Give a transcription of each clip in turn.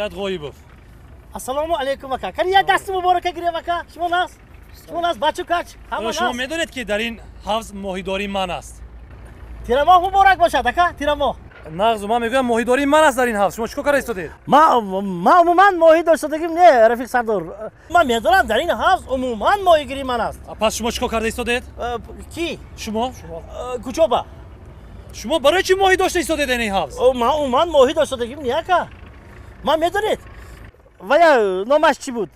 بیاد غایبوف. السلام علیکم اکا. کاری یه دست مبارک گیریم اکا. شما ناس. شما ناس بچه کاچ. همه شما ناس. میدونید که در این حوض ماهیداری من است. تیر ماه مبارک باشد اکا. تیر ماه. نغز من میگم ماهیداری من است در این حوض. شما چیکار کار ایستادید؟ ما عموما ماهی داشتگیم نه رفیق سردار. من میدونم در این حوض عموما ماهیگیری من است. پس شما چیکار کرده ایستادید؟ کی؟ شما؟ کوچوبا. شما برای چی ماهی داشته ایستادید در این حوض؟ ما عموما ماهی داشتگیم نه اکا. ما میدونید. ویا نامش چی بود؟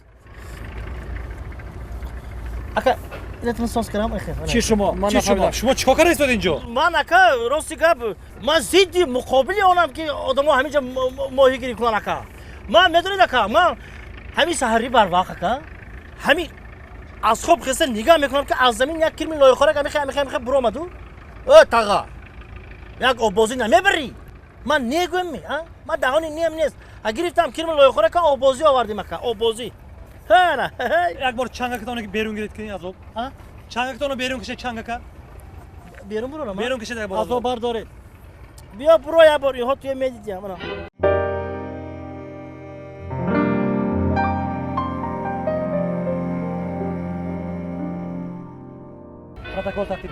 اکا اینتون سانس کردم اخیر. چی شما؟ چی شما چیکار کرده ایستادید اینجا؟ من اکا راستی گپ من زیدی مقابل اونم که آدما همینجا ماهی گیری کنن اکا. من میدونید اکا من همین سحری بر وقت اکا همین از خواب خسته نگاه میکنم که از زمین یک کرمی لایه خوره که میخوای برو آمدو تاغا یک آبازی نمیبری من نگویم می من دهانی نیم نیست گرفتم کرمی لایه خوره که آبازی آوردیم اکا آبازی نه یک بار چنگکتون بیرون گیرید کنید از آب چنگکتون بیرون کشید چنگک بیرون برو بیرون کشید یک بار از آب بردارید بیا برو یک بار اینها توی میدید من پروتکل ترتیب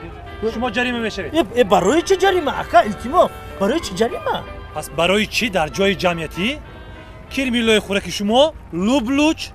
شما جریمه میشید. برای چه جریمه اکا التماس برای چه جریمه؟ پس برای چی در جای جمعیتی کرمی لایه خوره که شما لوبلوچ